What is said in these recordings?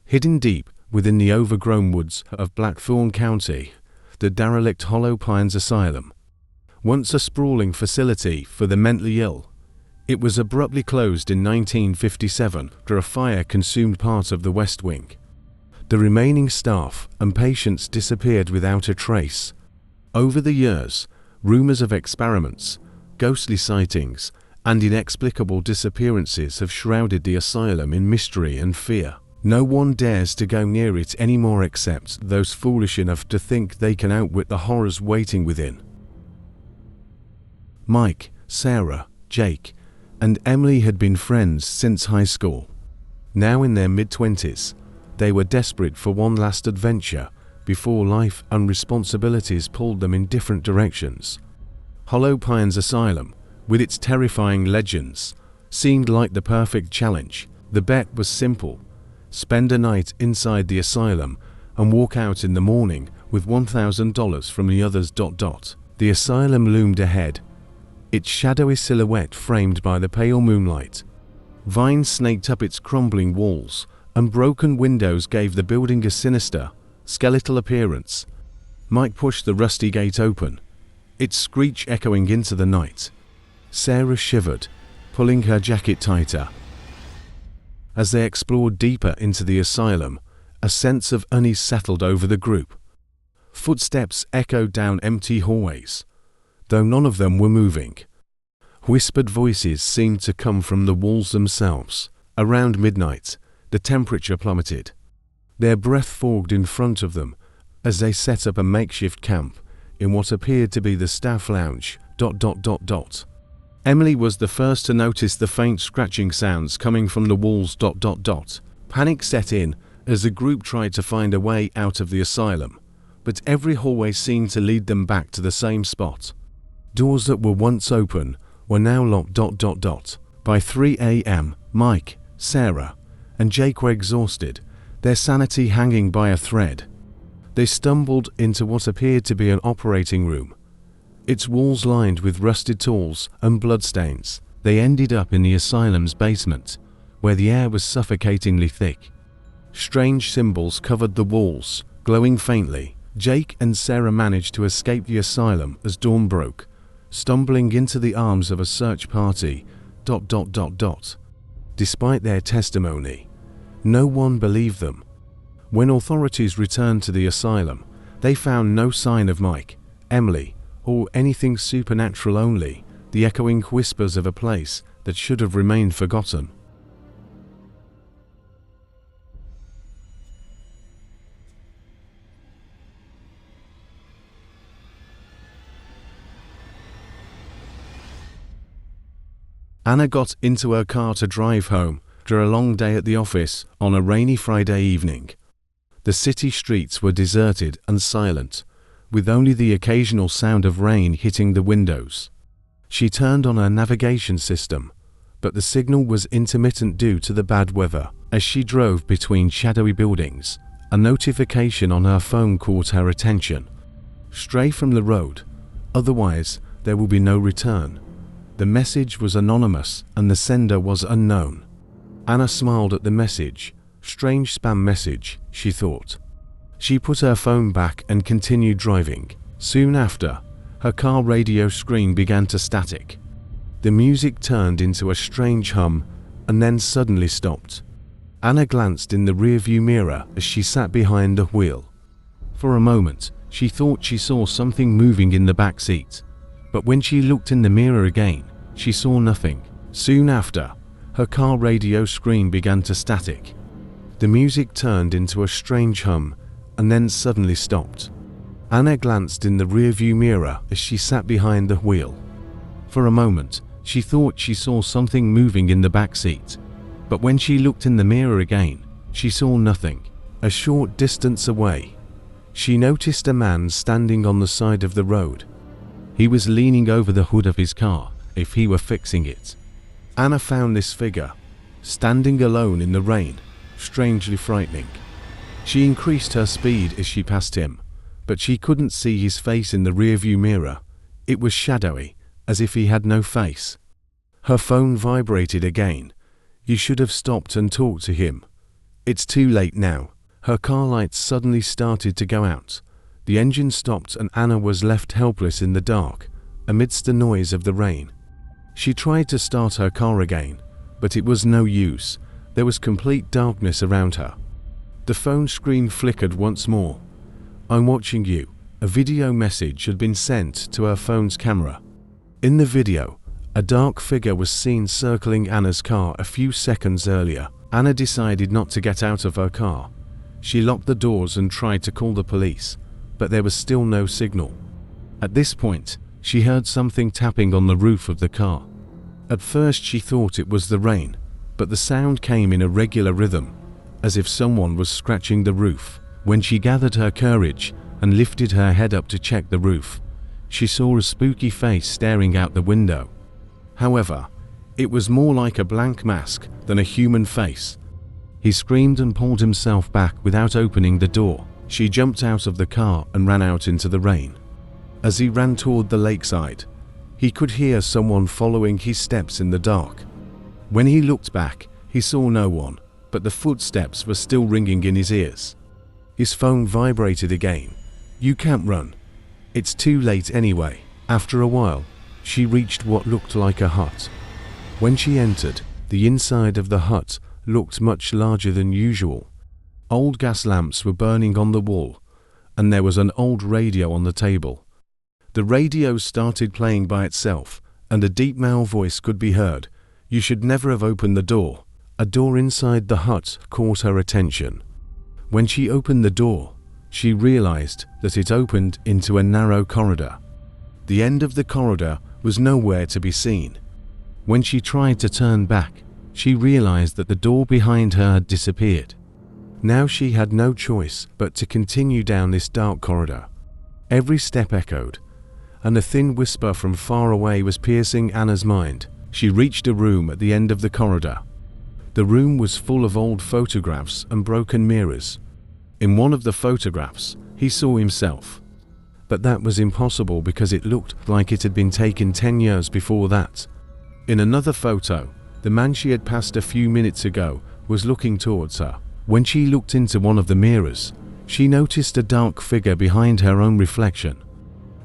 Hidden deep within the overgrown woods of Blackthorn County, the derelict Hollow Pines Asylum, once a sprawling facility for the mentally ill, it was abruptly closed in 1957 after a fire consumed part of the West Wing. The remaining staff and patients disappeared without a trace. Over the years, rumors of experiments, ghostly sightings, and inexplicable disappearances have shrouded the asylum in mystery and fear. No one dares to go near it anymore except those foolish enough to think they can outwit the horrors waiting within. Mike, Sarah, Jake, and Emily had been friends since high school. Now in their mid-20s, they were desperate for one last adventure before life and responsibilities pulled them in different directions. Hollow Pines Asylum, with its terrifying legends, seemed like the perfect challenge. The bet was simple: spend a night inside the asylum and walk out in the morning with $1,000 from the others. The asylum loomed ahead, its shadowy silhouette framed by the pale moonlight. Vines snaked up its crumbling walls, and broken windows gave the building a sinister, skeletal appearance. Mike pushed the rusty gate open, its screech echoing into the night. Sarah shivered, pulling her jacket tighter. As they explored deeper into the asylum, a sense of unease settled over the group. Footsteps echoed down empty hallways, though none of them were moving. Whispered voices seemed to come from the walls themselves. Around midnight, the temperature plummeted. Their breath fogged in front of them as they set up a makeshift camp in what appeared to be the staff lounge. Emily was the first to notice the faint scratching sounds coming from the walls. Panic set in as the group tried to find a way out of the asylum, but every hallway seemed to lead them back to the same spot. Doors that were once open were now locked. By 3 a.m., Mike, Sarah, and Jake were exhausted, their sanity hanging by a thread. They stumbled into what appeared to be an operating room, its walls lined with rusted tools and bloodstains. They ended up in the asylum's basement, where the air was suffocatingly thick. Strange symbols covered the walls, glowing faintly. Jake and Sarah managed to escape the asylum as dawn broke, stumbling into the arms of a search party. Despite their testimony, no one believed them. When authorities returned to the asylum, they found no sign of Mike, Emily, or anything supernatural, only the echoing whispers of a place that should have remained forgotten. Anna got into her car to drive home after a long day at the office on a rainy Friday evening. The city streets were deserted and silent, with only the occasional sound of rain hitting the windows. She turned on her navigation system, but the signal was intermittent due to the bad weather. As she drove between shadowy buildings, a notification on her phone caught her attention. Stray from the road, otherwise there will be no return. The message was anonymous and the sender was unknown. Anna smiled at the message. Strange spam message, she thought. She put her phone back and continued driving. Soon after, her car radio screen began to static. The music turned into a strange hum and then suddenly stopped. Anna glanced in the rearview mirror as she sat behind the wheel. For a moment, she thought she saw something moving in the back seat, but when she looked in the mirror again, she saw nothing. Soon after, her car radio screen began to static. The music turned into a strange hum and then suddenly stopped. Anna glanced in the rearview mirror as she sat behind the wheel. For a moment, she thought she saw something moving in the back seat, but when she looked in the mirror again, she saw nothing. A short distance away, she noticed a man standing on the side of the road. He was leaning over the hood of his car, if he were fixing it. Anna found this figure, standing alone in the rain, strangely frightening. She increased her speed as she passed him, but she couldn't see his face in the rearview mirror. It was shadowy, as if he had no face. Her phone vibrated again. You should have stopped and talked to him. It's too late now. Her car lights suddenly started to go out. The engine stopped and Anna was left helpless in the dark, amidst the noise of the rain. She tried to start her car again, but it was no use. There was complete darkness around her. The phone screen flickered once more. "I'm watching you." A video message had been sent to her phone's camera. In the video, a dark figure was seen circling Anna's car a few seconds earlier. Anna decided not to get out of her car. She locked the doors and tried to call the police, but there was still no signal. At this point, she heard something tapping on the roof of the car. At first she thought it was the rain, but the sound came in a regular rhythm, as if someone was scratching the roof. When she gathered her courage and lifted her head up to check the roof, she saw a spooky face staring out the window. However, it was more like a blank mask than a human face. He screamed and pulled himself back without opening the door. She jumped out of the car and ran out into the rain. As he ran toward the lakeside, he could hear someone following his steps in the dark. When he looked back, he saw no one, but the footsteps were still ringing in his ears. His phone vibrated again. "You can't run. It's too late anyway." After a while, she reached what looked like a hut. When she entered, the inside of the hut looked much larger than usual. Old gas lamps were burning on the wall, and there was an old radio on the table. The radio started playing by itself, and a deep male voice could be heard. "You should never have opened the door." A door inside the hut caught her attention. When she opened the door, she realized that it opened into a narrow corridor. The end of the corridor was nowhere to be seen. When she tried to turn back, she realized that the door behind her had disappeared. Now she had no choice but to continue down this dark corridor. Every step echoed, and a thin whisper from far away was piercing Anna's mind. She reached a room at the end of the corridor. The room was full of old photographs and broken mirrors. In one of the photographs, he saw himself. But that was impossible because it looked like it had been taken 10 years before that. In another photo, the man she had passed a few minutes ago was looking towards her. When she looked into one of the mirrors, she noticed a dark figure behind her own reflection.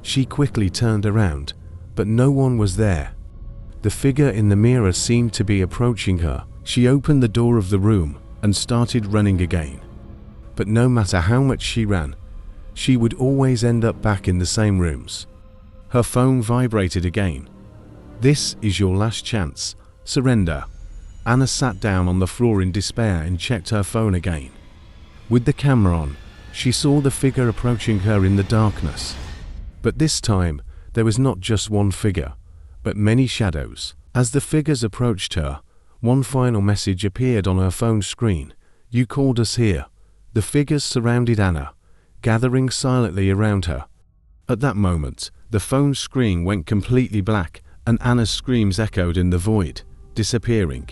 She quickly turned around, but no one was there. The figure in the mirror seemed to be approaching her. She opened the door of the room and started running again. But no matter how much she ran, she would always end up back in the same rooms. Her phone vibrated again. "This is your last chance. Surrender." Anna sat down on the floor in despair and checked her phone again. With the camera on, she saw the figure approaching her in the darkness. But this time, there was not just one figure, but many shadows. As the figures approached her, one final message appeared on her phone screen. "You called us here." The figures surrounded Anna, gathering silently around her. At that moment, the phone screen went completely black, and Anna's screams echoed in the void, disappearing.